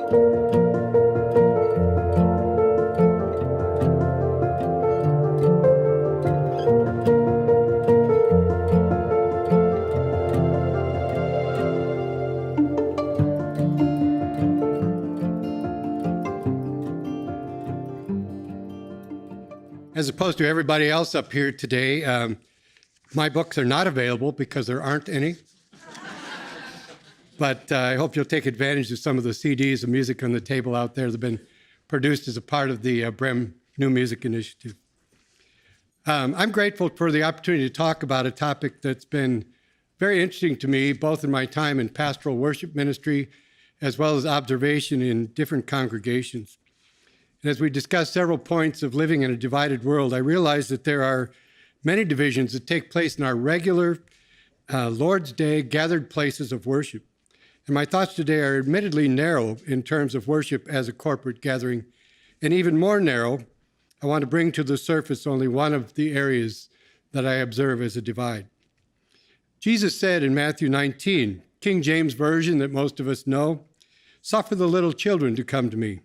As opposed to everybody else up here today, my books are not available because there aren't any. But I hope you'll take advantage of some of the CDs of music on the table out there that have been produced as a part of the Brehm New Music Initiative. I'm grateful for the opportunity to talk about a topic that's been very interesting to me, both in my time in pastoral worship ministry as well as observation in different congregations. And as we discuss several points of living in a divided world, I realize that there are many divisions that take place in our regular Lord's Day gathered places of worship. And my thoughts today are admittedly narrow in terms of worship as a corporate gathering, and even more narrow, I want to bring to the surface only one of the areas that I observe as a divide. Jesus said in Matthew 19, King James Version that most of us know, "Suffer the little children to come to me."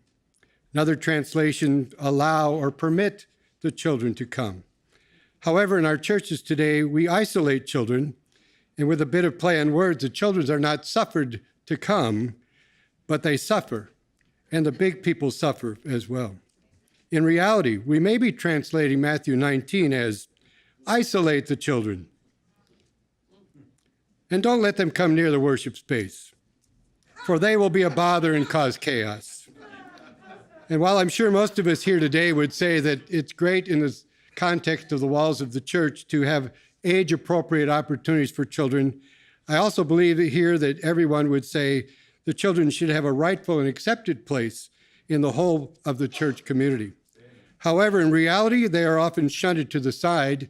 Another translation, "Allow or permit the children to come." However, in our churches today, we isolate children, and with a bit of play on words, the children are not suffered to come, but they suffer, and the big people suffer as well. In reality, we may be translating Matthew 19 as, "Isolate the children, and don't let them come near the worship space, for they will be a bother and cause chaos." And while I'm sure most of us here today would say that it's great in the context of the walls of the church to have age-appropriate opportunities for children, I also believe here that everyone would say the children should have a rightful and accepted place in the whole of the church community. However, in reality, they are often shunted to the side,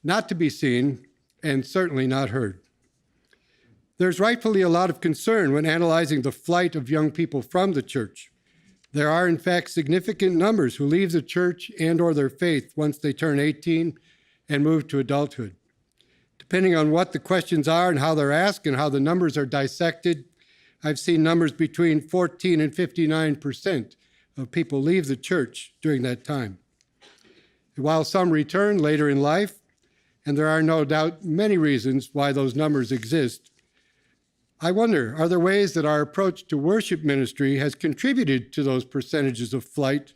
not to be seen, and certainly not heard. There's rightfully a lot of concern when analyzing the flight of young people from the church. There are, in fact, significant numbers who leave the church and or their faith once they turn 18 and move to adulthood. Depending on what the questions are and how they're asked and how the numbers are dissected, I've seen numbers between 14 and 59% of people leave the church during that time. While some return later in life, and there are no doubt many reasons why those numbers exist, I wonder, are there ways that our approach to worship ministry has contributed to those percentages of flight?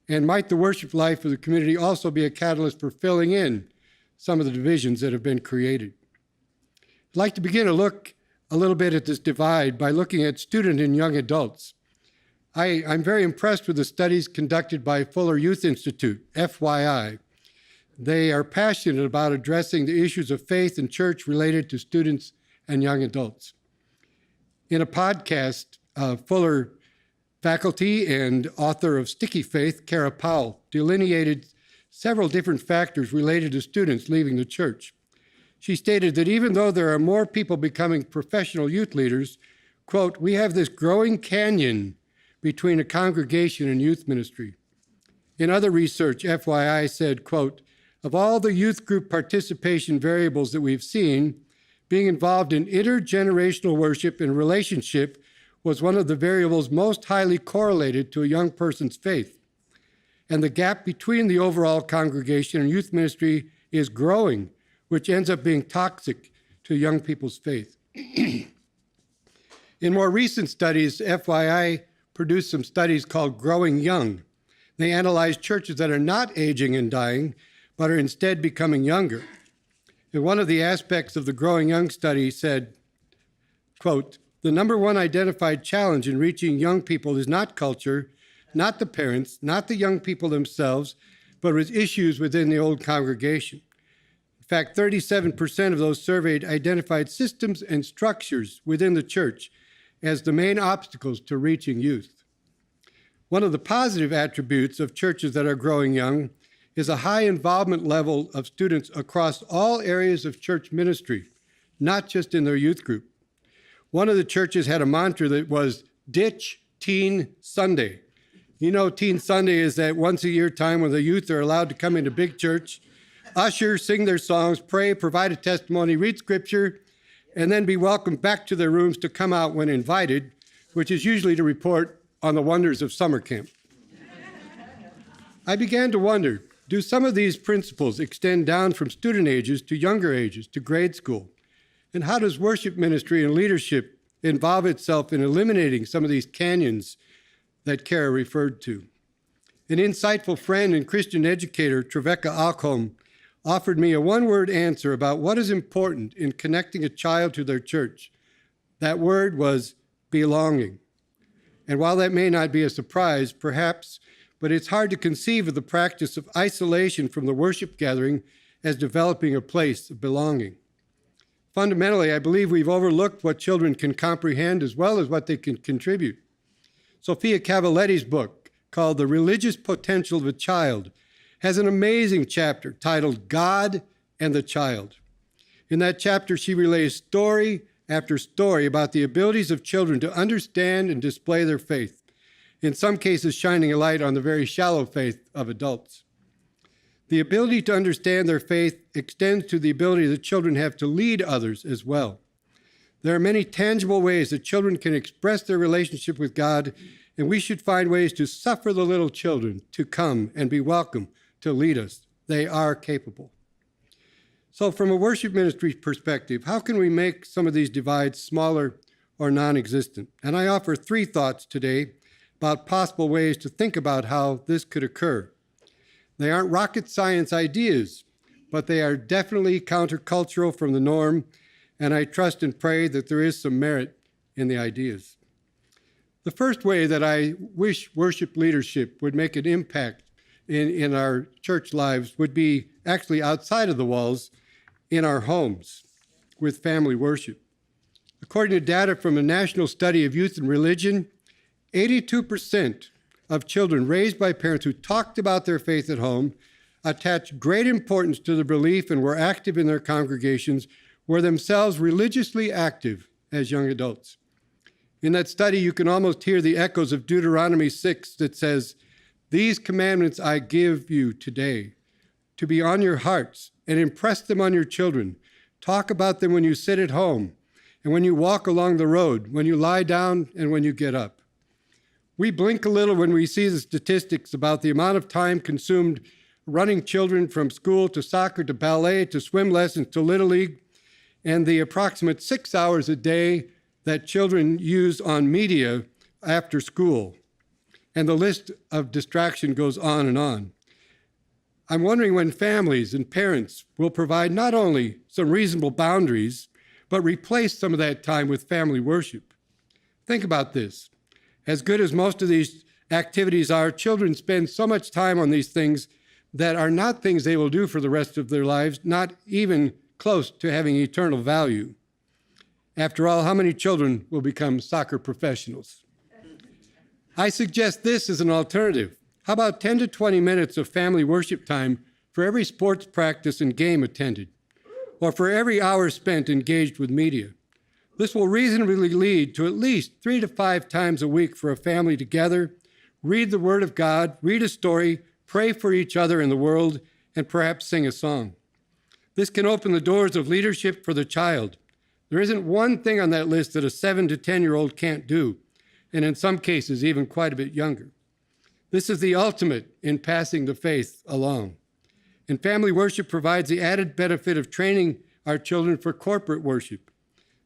And might the worship life of the community also be a catalyst for filling in some of the divisions that have been created? I'd like to begin to look a little bit at this divide by looking at student and young adults. I'm very impressed with the studies conducted by Fuller Youth Institute, FYI. They are passionate about addressing the issues of faith and church related to students and young adults. In a podcast, Fuller faculty and author of Sticky Faith, Kara Powell, delineated several different factors related to students leaving the church. She stated that even though there are more people becoming professional youth leaders, quote, "we have this growing canyon between a congregation and youth ministry." In other research, FYI said, quote, "of all the youth group participation variables that we've seen, being involved in intergenerational worship and relationship was one of the variables most highly correlated to a young person's faith. And the gap between the overall congregation and youth ministry is growing, which ends up being toxic to young people's faith." In more recent studies, FYI produced some studies called Growing Young. They analyzed churches that are not aging and dying, but are instead becoming younger. And one of the aspects of the Growing Young study said, quote, "the number one identified challenge in reaching young people is not culture, not the parents, not the young people themselves, but with issues within the old congregation. In fact, 37% of those surveyed identified systems and structures within the church as the main obstacles to reaching youth." One of the positive attributes of churches that are growing young is a high involvement level of students across all areas of church ministry, not just in their youth group. One of the churches had a mantra that was "Ditch Teen Sunday." You know, Teen Sunday is that once a year time when the youth are allowed to come into big church, usher, sing their songs, pray, provide a testimony, read scripture, and then be welcomed back to their rooms to come out when invited, which is usually to report on the wonders of summer camp. I began to wonder, do some of these principles extend down from student ages to younger ages, to grade school? And how does worship ministry and leadership involve itself in eliminating some of these canyons that Kara referred to? An insightful friend and Christian educator, Trevecca Alcombe, offered me a one-word answer about what is important in connecting a child to their church. That word was belonging. And while that may not be a surprise, perhaps, but it's hard to conceive of the practice of isolation from the worship gathering as developing a place of belonging. Fundamentally, I believe we've overlooked what children can comprehend as well as what they can contribute. Sophia Cavalletti's book, called The Religious Potential of a Child, has an amazing chapter titled God and the Child. In that chapter, she relays story after story about the abilities of children to understand and display their faith, in some cases shining a light on the very shallow faith of adults. The ability to understand their faith extends to the ability that children have to lead others as well. There are many tangible ways that children can express their relationship with God, and we should find ways to suffer the little children to come and be welcome to lead us. They are capable. So from a worship ministry perspective, how can we make some of these divides smaller or non-existent? And I offer 3 thoughts today about possible ways to think about how this could occur. They aren't rocket science ideas, but they are definitely countercultural from the norm, and I trust and pray that there is some merit in the ideas. The first way that I wish worship leadership would make an impact in our church lives would be actually outside of the walls in our homes with family worship. According to data from a national study of youth and religion, 82% of children raised by parents who talked about their faith at home, attached great importance to the belief, and were active in their congregations, were themselves religiously active as young adults. In that study, you can almost hear the echoes of Deuteronomy 6 that says, "These commandments I give you today, to be on your hearts, and impress them on your children. Talk about them when you sit at home, and when you walk along the road, when you lie down, and when you get up." We blink a little when we see the statistics about the amount of time consumed running children from school to soccer to ballet to swim lessons to Little League, and the approximate 6 hours a day that children use on media after school. And the list of distraction goes on and on. I'm wondering when families and parents will provide not only some reasonable boundaries, but replace some of that time with family worship. Think about this. As good as most of these activities are, children spend so much time on these things that are not things they will do for the rest of their lives, not even close to having eternal value. After all, how many children will become soccer professionals? I suggest this as an alternative. How about 10 to 20 minutes of family worship time for every sports practice and game attended, or for every hour spent engaged with media? This will reasonably lead to at least 3 to 5 times a week for a family to gather, read the Word of God, read a story, pray for each other and the world, and perhaps sing a song. This can open the doors of leadership for the child. There isn't one thing on that list that a 7 to 10-year-old can't do, and in some cases, even quite a bit younger. This is the ultimate in passing the faith along. And family worship provides the added benefit of training our children for corporate worship.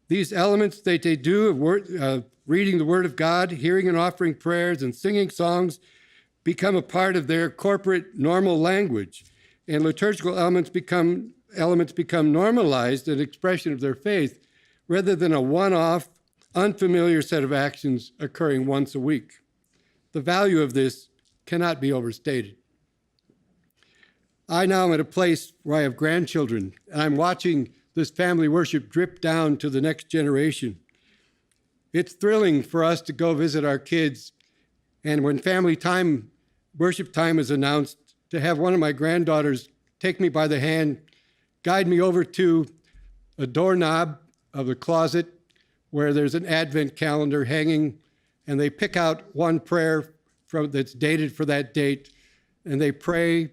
These elements that they do of reading the Word of God, hearing and offering prayers, and singing songs become a part of their corporate normal language, and liturgical elements become normalized, an expression of their faith, rather than a one-off, unfamiliar set of actions occurring once a week. The value of this cannot be overstated. I now am at a place where I have grandchildren, and I'm watching this family worship drip down to the next generation. It's thrilling for us to go visit our kids, and when family time, worship time is announced, to have one of my granddaughters take me by the hand, guide me over to a doorknob of the closet where there's an Advent calendar hanging, and they pick out one prayer that's dated for that date, and they pray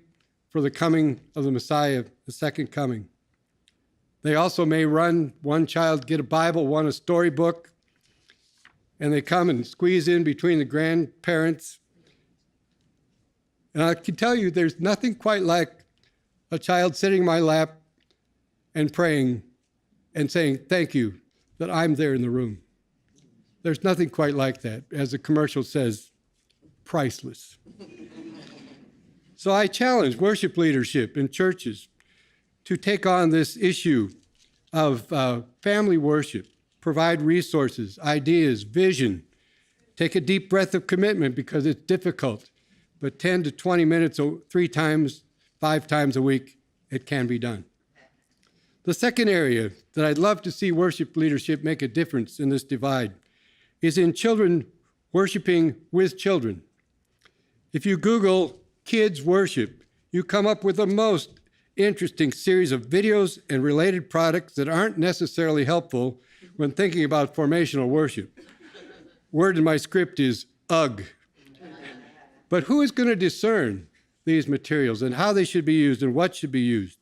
for the coming of the Messiah, the second coming. They also may run one child get a Bible, one a storybook, and they come and squeeze in between the grandparents. And I can tell you there's nothing quite like a child sitting in my lap and praying and saying, thank you that I'm there in the room. There's nothing quite like that. As the commercial says, priceless. So I challenge worship leadership in churches to take on this issue of family worship, provide resources, ideas, vision, take a deep breath of commitment because it's difficult, but 10 to 20 minutes 3 times, 5 times a week, it can be done. The second area that I'd love to see worship leadership make a difference in this divide is in children worshiping with children. If you Google kids worship, you come up with the most interesting series of videos and related products that aren't necessarily helpful when thinking about formational worship. Word in my script is ugh. But who is going to discern these materials and how they should be used and what should be used?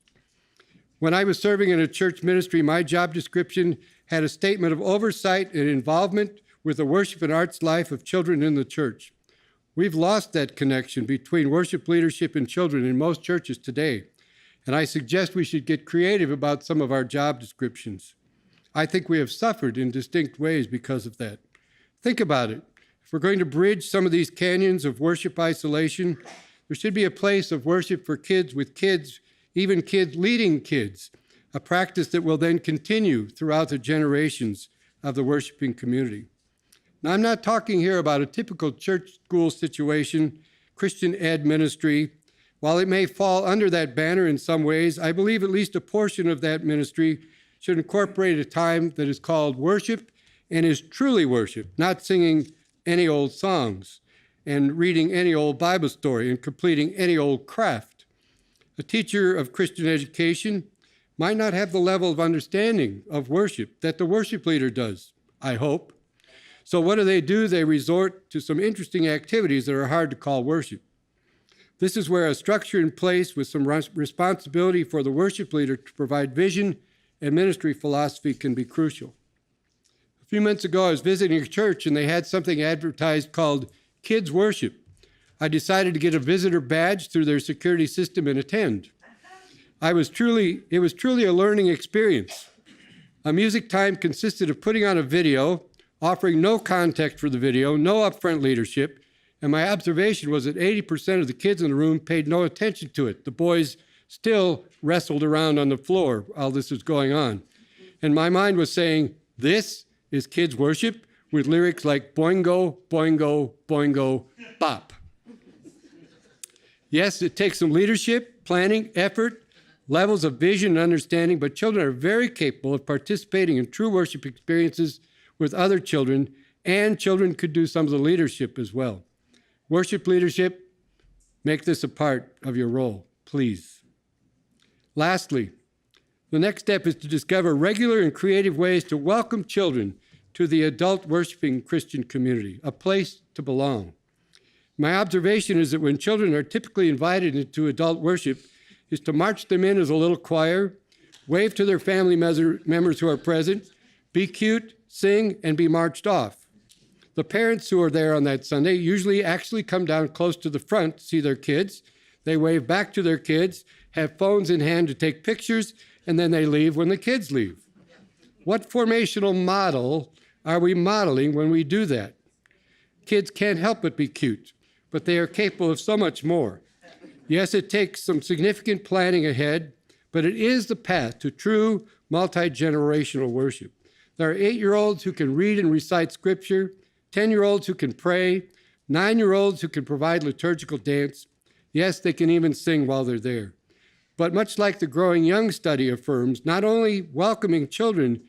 When I was serving in a church ministry, my job description had a statement of oversight and involvement with the worship and arts life of children in the church. We've lost that connection between worship leadership and children in most churches today, and I suggest we should get creative about some of our job descriptions. I think we have suffered in distinct ways because of that. Think about it. If we're going to bridge some of these canyons of worship isolation, there should be a place of worship for kids with kids, even kids leading kids, a practice that will then continue throughout the generations of the worshiping community. Now, I'm not talking here about a typical church school situation, Christian ed ministry. While it may fall under that banner in some ways, I believe at least a portion of that ministry should incorporate a time that is called worship and is truly worship, not singing any old songs and reading any old Bible story and completing any old craft. A teacher of Christian education might not have the level of understanding of worship that the worship leader does, I hope. So what do? They resort to some interesting activities that are hard to call worship. This is where a structure in place with some responsibility for the worship leader to provide vision and ministry philosophy can be crucial. A few months ago, I was visiting a church and they had something advertised called Kids Worship. I decided to get a visitor badge through their security system and attend. It was truly a learning experience. A music time consisted of putting on a video, offering no context for the video, no upfront leadership, and my observation was that 80% of the kids in the room paid no attention to it. The boys still wrestled around on the floor while this was going on. And my mind was saying, this is kids worship with lyrics like boingo, boingo, boingo, bop. Yes, it takes some leadership, planning, effort, levels of vision and understanding, but children are very capable of participating in true worship experiences with other children, and children could do some of the leadership as well. Worship leadership, make this a part of your role, please. Lastly, the next step is to discover regular and creative ways to welcome children to the adult worshiping Christian community, a place to belong. My observation is that when children are typically invited into adult worship, is to march them in as a little choir, wave to their family members who are present, be cute, sing, and be marched off. The parents who are there on that Sunday usually actually come down close to the front to see their kids. They wave back to their kids, have phones in hand to take pictures, and then they leave when the kids leave. What formational model are we modeling when we do that? Kids can't help but be cute, but they are capable of so much more. Yes, it takes some significant planning ahead, but it is the path to true multi-generational worship. There are 8-year-olds who can read and recite scripture, 10-year-olds who can pray, 9-year-olds who can provide liturgical dance. Yes, they can even sing while they're there. But much like the Growing Young study affirms, not only welcoming children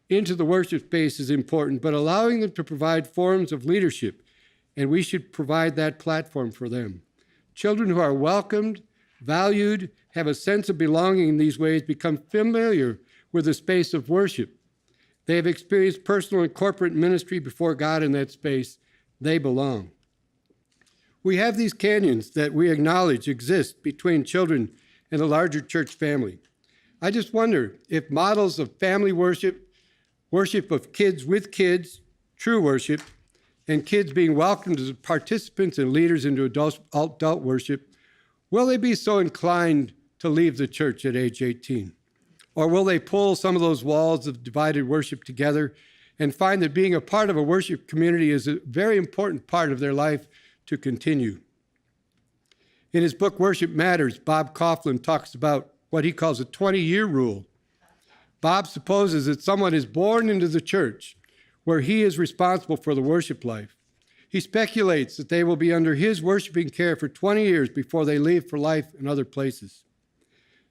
into the worship space is important, but allowing them to provide forms of leadership, and we should provide that platform for them. Children who are welcomed, valued, have a sense of belonging in these ways become familiar with the space of worship. They have experienced personal and corporate ministry before God in that space. They belong. We have these canyons that we acknowledge exist between children and a larger church family. I just wonder if models of family worship, worship of kids with kids, true worship, and kids being welcomed as participants and leaders into adult worship, will they be so inclined to leave the church at age 18? Or will they pull some of those walls of divided worship together and find that being a part of a worship community is a very important part of their life to continue? In his book, Worship Matters, Bob Coughlin talks about what he calls a 20-year rule. Bob supposes that someone is born into the church where he is responsible for the worship life. He speculates that they will be under his worshiping care for 20 years before they leave for life in other places.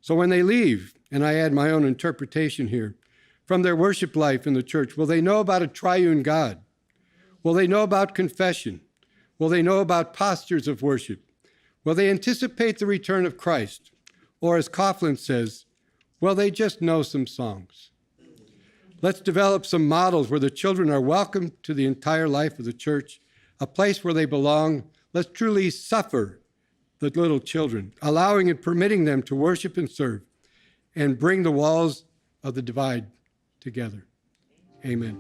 So when they leave, and I add my own interpretation here, from their worship life in the church, will they know about a triune God? Will they know about confession? Will they know about postures of worship? Will they anticipate the return of Christ? Or as Coughlin says, will they just know some songs? Let's develop some models where the children are welcomed to the entire life of the church, a place where they belong. Let's truly suffer the little children, allowing and permitting them to worship and serve, and bring the walls of the divide together. Amen.